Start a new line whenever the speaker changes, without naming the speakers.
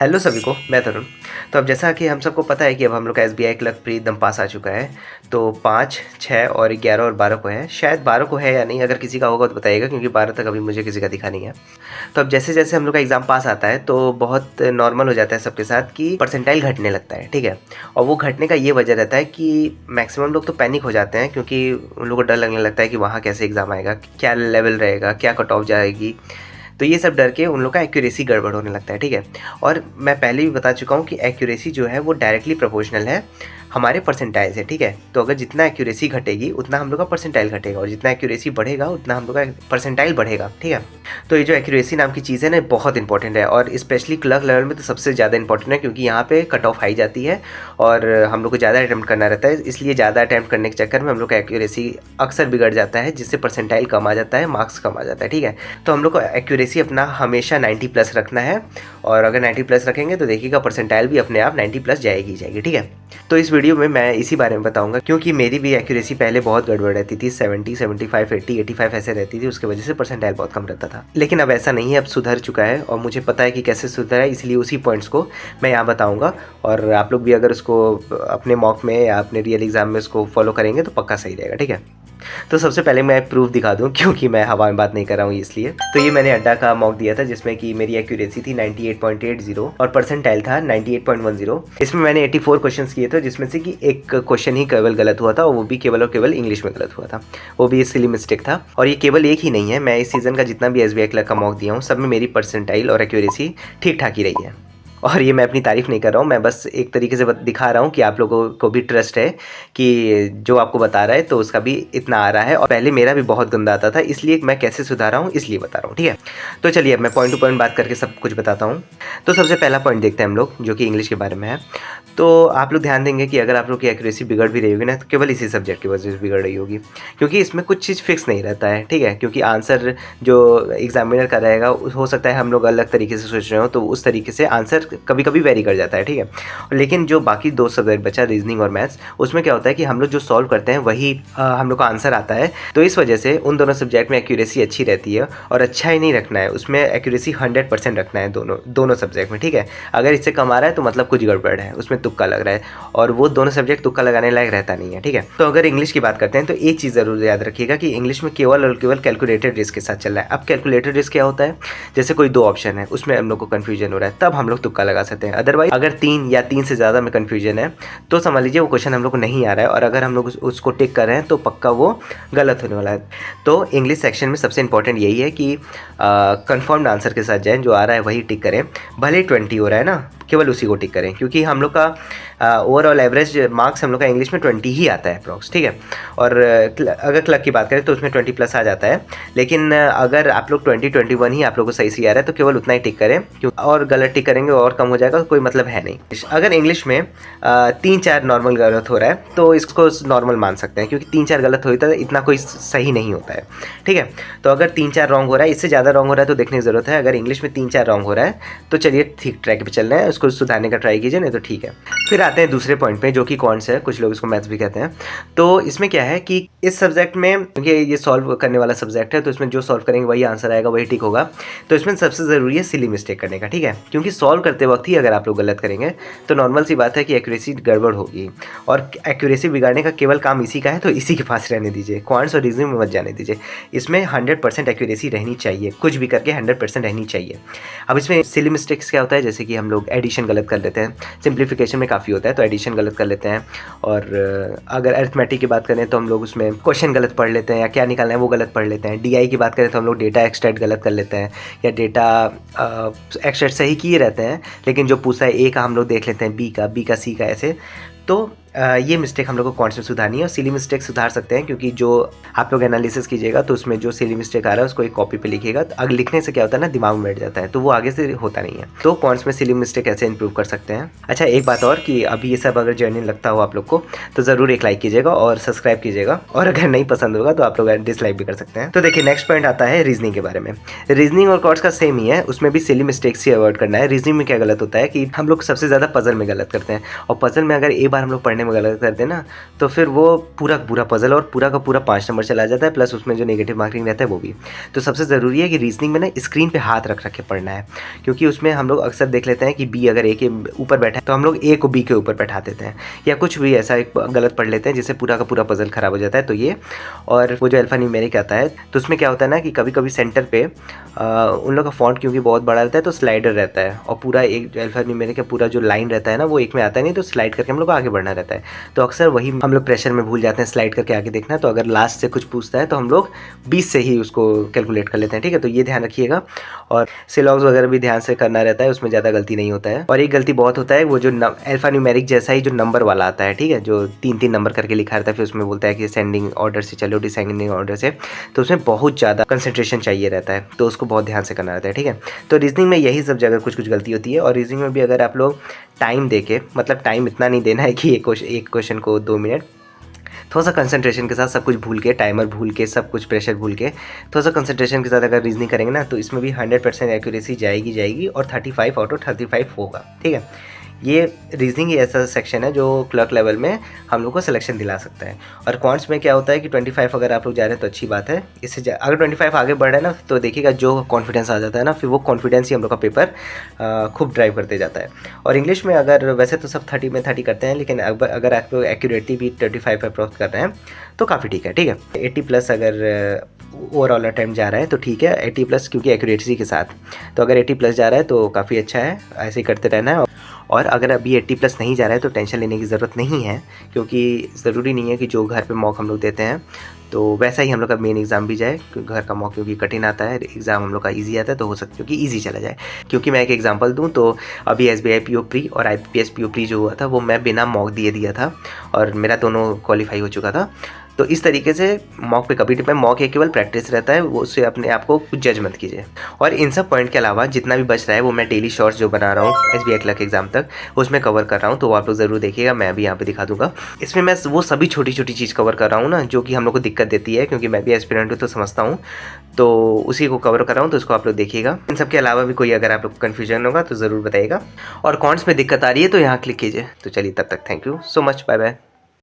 Hello सभी को, मैं तरुण। तो अब जैसा कि हम सबको पता है कि अब हम लोग का एसबीआई क्लर्क प्री एकदम पास आ चुका है। तो 5, 6 और 11 और 12 को है, शायद 12 को है या नहीं, अगर किसी का होगा तो बताइएगा, क्योंकि 12 तक अभी मुझे किसी का दिखा नहीं है। तो अब जैसे जैसे हम लोग का एग्ज़ाम पास आता है तो बहुत नॉर्मल हो जाता है सबके साथ कि परसेंटाइल घटने लगता है, ठीक है। और वो घटने का ये वजह रहता है कि मैक्सिमम लोग तो पैनिक हो जाते हैं, क्योंकि उन लोगों को डर लगने लगता है कि वहाँ कैसे एग्ज़ाम आएगा, क्या लेवल रहेगा, क्या कट ऑफ जाएगी। तो ये सब डर के उन लोग का एक्यूरेसी गड़बड़ होने लगता है, ठीक है। और मैं पहले भी बता चुका हूँ कि एक्यूरेसी जो है वो डायरेक्टली प्रोपोर्शनल है हमारे परसेंटाइल से, ठीक है। तो अगर जितना एक्यूरेसी घटेगी उतना हम लोग का परसेंटाइल घटेगा, और जितना एक्यूरेसी बढ़ेगा उतना हम लोग का परसेंटाइल बढ़ेगा, ठीक है। तो ये जो एक्यूरेसी नाम की चीज़ है ना, बहुत इंपॉर्टेंट है, और स्पेशली क्लर्क लेवल में तो सबसे ज़्यादा इंपॉर्टेंट है, क्योंकि यहाँ पे कट ऑफ हाई जाती है और हम लोग को ज़्यादा अटैम्प्ट करना रहता है। इसलिए ज़्यादा अटैम्प्ट करने के चक्कर में हम लोग का एक्यूरेसी अक्सर बिगड़ जाता है, जिससे परसेंटाइल कम आ जाता है, मार्क्स कम आ जाता है, ठीक है। तो हम लोग को एक्यूरेसी अपना हमेशा 90+ रखना है, और अगर 90+ रखेंगे तो देखिएगा परसेंटाइल भी अपने आप 90+ जाएगी, ठीक है। तो इस वीडियो में मैं इसी बारे में बताऊंगा, क्योंकि मेरी भी एक्यूरेसी पहले बहुत गड़बड़ रहती थी, 70, 75, 80, 85 ऐसे रहती थी, उसकी वजह से परसेंटाइल बहुत कम रहता था। लेकिन अब ऐसा नहीं है, अब सुधर चुका है, और मुझे पता है कि कैसे सुधरा है, इसलिए उसी पॉइंट्स को मैं यहाँ बताऊँगा। और आप लोग भी अगर उसको अपने मॉक में या अपने रियल एग्जाम में उसको फॉलो करेंगे तो पक्का सही रहेगा, ठीक है। तो सबसे पहले मैं प्रूफ दिखा दूं, क्योंकि मैं हवा में बात नहीं कर रहा हूँ इसलिए। तो ये मैंने अड्डा का मॉक दिया था, जिसमें कि मेरी एक्यूरेसी थी 98.80 और परसेंटाइल था 98.10। इसमें मैंने 84 क्वेश्चंस किए थे, जिसमें से कि एक क्वेश्चन ही केवल गलत हुआ था, और वो भी केवल और केवल इंग्लिश में गलत हुआ था। वो भी सिली मिस्टेक था, और ये केवल एक ही नहीं है। मैं इस सीज़न का जितना भी एसबीआई क्लर्क का मॉक दिया हूँ, सब में मेरी परसेंटाइल और एक्यूरेसी ठीक ठाक ही रही है। और ये मैं अपनी तारीफ़ नहीं कर रहा हूँ, मैं बस एक तरीके से दिखा रहा हूँ कि आप लोगों को भी ट्रस्ट है कि जो आपको बता रहा है तो उसका भी इतना आ रहा है। और पहले मेरा भी बहुत गंदा आता था, इसलिए मैं कैसे सुधारा हूँ इसलिए बता रहा हूँ, ठीक है। तो चलिए अब मैं पॉइंट टू पॉइंट बात करके सब कुछ बताता हूँ। तो सबसे पहला पॉइंट देखते हैं हम लोग, जो कि इंग्लिश के बारे में है। तो आप लोग ध्यान देंगे कि अगर आप लोग की एक्यूरेसी बिगड़ भी रही होगी ना, तो केवल इसी सब्जेक्ट की वजह से बिगड़ रही होगी, क्योंकि इसमें कुछ चीज़ फिक्स नहीं रहता है, ठीक है। क्योंकि आंसर जो एग्जामिनर का रहेगा, हो सकता है हम लोग अलग तरीके से सोच रहे हो, तो उस तरीके से आंसर कभी कभी वेरी कर जाता है, ठीक है। लेकिन जो बाकी दो सब्जेक्ट बचा, रीजनिंग और मैथ्स, उसमें क्या होता है कि हम लोग जो सॉल्व करते हैं वही हम लोग का आंसर आता है। तो इस वजह से उन दोनों सब्जेक्ट में एक्यूरेसी अच्छी रहती है, और अच्छा ही नहीं रखना है, उसमें एक्यूरेसी 100% रखना है दोनों सब्जेक्ट में, ठीक है। अगर इससे कम आ रहा है तो मतलब कुछ गड़बड़ है, उसमें तुक्का लग रहा है, और वो दोनों सब्जेक्ट तुक्का लगाने लायक रहता नहीं है, ठीक है। तो अगर इंग्लिश की बात करते हैं तो एक चीज़ ज़रूर याद रखिएगा कि इंग्लिश में केवल और केवल कैलकुलेटेड रिस्क के साथ चल रहा है। अब कैलकुलेटेड रिस्क क्या होता है? जैसे कोई 2 ऑप्शन है, उसमें हम लोग को कन्फ्यूजन हो रहा है, तब हम लोग तुक्का लगा सकते हैं। अदरवाइज अगर 3 या 3 से ज़्यादा में कन्फ्यूजन है तो समझ लीजिए वो क्वेश्चन हम लोग को नहीं आ रहा है, और अगर हम लोग उसको टिक कर रहे हैं तो पक्का वो गलत होने वाला है। तो इंग्लिश सेक्शन में सबसे इंपॉर्टेंट यही है कि कन्फर्म्ड आंसर के साथ जाएँ, जो आ रहा है वही टिक करें। भले 20 हो रहा है ना, केवल उसी को टिक करें, क्योंकि हम लोग का ओवरऑल एवरेज मार्क्स हम लोग का इंग्लिश में 20 ही आता है अप्रॉक्स, ठीक है। और अगर क्लर्क की बात करें तो उसमें 20+ आ जाता है। लेकिन अगर आप लोग 20, 21 ही आप लोग को सही से आ रहा है तो केवल उतना ही टिक करें, क्योंकि और गलत टिक करेंगे और कम हो जाएगा तो कोई मतलब है नहीं। अगर इंग्लिश में 3-4 नॉर्मल गलत हो रहा है तो इसको नॉर्मल मान सकते हैं, क्योंकि 3-4 गलत होता है इतना कोई सही नहीं होता है, ठीक है। तो अगर 3-4 रॉन्ग हो रहा है, इससे ज़्यादा रॉन्ग हो रहा है तो देखने की ज़रूरत है। अगर इंग्लिश में 3-4 रॉन्ग हो रहा है तो चलिए ठीक ट्रैक पे चल रहे हैं, उसको सुधारने का ट्राई कीजिए, नहीं तो ठीक है। फिर आते हैं दूसरे पॉइंट पे, जो कि कौन सा है, कुछ लोग इसको मैथ्स भी कहते हैं। तो इसमें क्या है कि इस सब्जेक्ट में, क्योंकि ये सॉल्व करने वाला सब्जेक्ट है, तो इसमें जो सॉल्व करेंगे वही आंसर आएगा, वही ठीक होगा। तो इसमें सबसे ज़रूरी है सिली मिस्टेक करने का, ठीक है। क्योंकि सॉल्व करते वक्त ही अगर आप लोग गलत करेंगे तो नॉर्मल सी बात है कि एक्यूरेसी गड़बड़ होगी, और एक्यूरेसी बिगाड़ने का केवल काम इसी का है, तो इसी के पास रहने दीजिए, क्वांट्स और रीजनिंग में मत जाने दीजिए। इसमें 100% एक्यूरेसी रहनी चाहिए, कुछ भी करके 100% रहनी चाहिए। अब इसमें सिली मिस्टेक्स क्या होता है, जैसे कि हम लोग एडिशन गलत कर लेते हैं, सिंप्लीफिकेशन में काफ़ी होता है तो एडिशन गलत कर लेते हैं, और अगर अरिथमेटिक की बात करें तो हम लोग उसमें क्वेश्चन गलत पढ़ लेते हैं, या क्या निकालना है वो गलत पढ़ लेते हैं। डीआई की बात करें तो हम लोग डेटा एक्सट्रैक्ट गलत कर लेते हैं, या डेटा एक्सट्रैक्ट सही किए रहते हैं, लेकिन जो पूछा है ए का हम लोग देख लेते हैं बी का सी का, ऐसे। तो ये मिस्टेक हम लोग को कौन सी सुधारनी है, और सिली मिस्टेक सुधार सकते हैं, क्योंकि जो आप लोग एनालिसिस कीजिएगा तो उसमें जो सिली मिस्टेक आ रहा है उसको एक कॉपी पे लिखिएगा। तो अगर लिखने से क्या होता है ना, दिमाग में बैठ जाता है, तो वो आगे से होता नहीं है। तो कौन में सिली मिस्टेक कैसे इंप्रूव कर सकते हैं। अच्छा, एक बात और कि अभी ये सब अगर जर्नी लगता हो आप लोग को तो ज़रूर एक लाइक कीजिएगा और सब्सक्राइब कीजिएगा, और अगर नहीं पसंद होगा तो आप लोग डिसलाइक भी कर सकते हैं। तो देखिए नेक्स्ट पॉइंट आता है रीजनिंग के बारे में। रीजनिंग और कॉर्ड्स का सेम ही है, उसमें भी सिली मिस्टेक से अवॉइड करना है। रीजनिंग में क्या गलत होता है कि हम लोग सबसे ज़्यादा पजल में गलत करते हैं, और पजल में अगर एक बार हम लोग पढ़ने करने में गलत कर देना तो फिर वो पूरा पूरा पजल और पूरा का पूरा 5 नंबर चला जाता है, प्लस उसमें जो नेगेटिव मार्किंग रहता है वो भी। तो सबसे ज़रूरी है कि रीजनिंग में ना स्क्रीन पे हाथ रख रख के पढ़ना है, क्योंकि उसमें हम लोग अक्सर देख लेते हैं कि बी अगर ए के ऊपर बैठा है तो हम लोग ए को बी के ऊपर बैठा देते हैं, या कुछ भी ऐसा एक गलत पढ़ लेते हैं जिससे पूरा का पूरा पजल ख़राब हो जाता है। तो ये और वो जो अल्फ़ा न्यूमेरिक आता है तो उसमें क्या होता है ना कि कभी कभी सेंटर पे उन लोग का फॉन्ट क्योंकि बहुत बड़ा रहता है तो स्लाइडर रहता है, और पूरा एक जो अल्फ़ा न्यूमेरिक का पूरा जो लाइन रहता है ना वो एक में आता नहीं, तो स्लाइड करके हम लोग आगे बढ़ना रहता है। तो अक्सर वही हम लोग प्रेशर में भूल जाते हैं स्लाइड करके आगे देखना। तो अगर लास्ट से कुछ पूछता है तो हम लोग 20 से ही उसको कैलकुलेट कर लेते हैं, ठीक है। तो ये ध्यान रखिएगा, और सिलॉग्स वगैरह भी ध्यान से करना रहता है, उसमें ज़्यादा गलती नहीं होता है। और एक गलती बहुत होता है वो जो अल्फ़ा न्यूमेरिक जैसा ही जो नंबर वाला आता है, ठीक है, जो 3-3 नंबर करके लिखा रहता है, फिर उसमें बोलता है कि सेंडिंग ऑर्डर से चलो डिसेंडिंग ऑर्डर से, तो उसमें बहुत ज़्यादा कंसंट्रेशन चाहिए रहता है, तो उसको बहुत ध्यान से करना रहता है, ठीक है। तो रीजनिंग में यही सब जगह कुछ कुछ गलती होती है। और रीजनिंग में भी अगर आप लोग टाइम दे के, मतलब टाइम इतना नहीं देना है कि एक क्वेश्चन को 2 मिनट, थोड़ा सा कंसंट्रेशन के साथ सब कुछ भूल के, टाइमर भूल के, सब कुछ प्रेशर भूल के, थोड़ा सा कंसंट्रेशन के साथ अगर रीजनिंग करेंगे ना तो इसमें भी 100% एक्यूरेसी जाएगी और 35 आउट ऑफ 35 होगा, ठीक है। ये रीजनिंग ही ऐसा सेक्शन है जो क्लर्क लेवल में हम लोग को सिलेक्शन दिला सकता है। और क्वांट्स में क्या होता है कि 25 अगर आप लोग जा रहे हैं तो अच्छी बात है, इससे अगर 25 आगे बढ़ रहा है ना तो देखिएगा जो कॉन्फिडेंस आ जाता है ना, फिर वो कॉन्फिडेंस ही हम लोग का पेपर खूब ड्राइव करते जाता है। और इंग्लिश में अगर वैसे तो सब 30 में 30 करते हैं, लेकिन अगर आप लोग एक्यूरेटली भी 35 अप्रोच कर रहे हैं तो काफ़ी ठीक है, ठीक है। 80+ अगर ओवरऑल अटैम्प्ट जा रहा है तो ठीक है, 80+ क्योंकि एक्यूरेसी के साथ, तो अगर 80+ जा रहा है तो काफ़ी अच्छा है, ऐसे ही करते रहना है। और अगर अभी 80+ नहीं जा रहा है तो टेंशन लेने की ज़रूरत नहीं है, क्योंकि ज़रूरी नहीं है कि जो घर पे मॉक हम लोग देते हैं तो वैसा ही हम लोग का मेन एग्ज़ाम भी जाए। घर का मॉक क्योंकि कठिन आता है, एग्ज़ाम हम लोग का इजी आता है, तो हो सकता है कि इजी चला जाए। क्योंकि मैं एक एग्जांपल दूं तो अभी SBI PO प्री और IPS PO प्री जो हुआ था वो मैं बिना मॉक दिया था, और मेरा दोनों क्वालिफाई हो चुका था। तो इस तरीके से मॉक पे कभी डिपेंड, मॉक एक केवल प्रैक्टिस रहता है, वो उससे अपने आप को कुछ जज मत कीजिए। और इन सब पॉइंट के अलावा जितना भी बच रहा है वो मैं डेली शॉर्ट्स जो बना रहा हूँ SBI क्लर्क एग्जाम तक उसमें कवर कर रहा हूँ, तो वो आप लोग ज़रूर देखिएगा, मैं भी यहाँ पे दिखा दूंगा। इसमें मैं वो सभी छोटी छोटी चीज़ कवर कर रहा हूँ ना जो कि हम लोग को दिक्कत देती है, क्योंकि मैं भी एस्पिरेंट हूँ तो समझता हूँ, तो उसी को कवर कर रहा हूँ, तो उसको आप लोग देखिएगा। इन सब के अलावा भी कोई अगर आप लोग कन्फ्यूजन होगा तो ज़रूर बताइएगा, और कॉन्ट्स में दिक्कत आ रही है तो यहाँ क्लिक कीजिए। तो चलिए तब तक thank you so much, bye bye.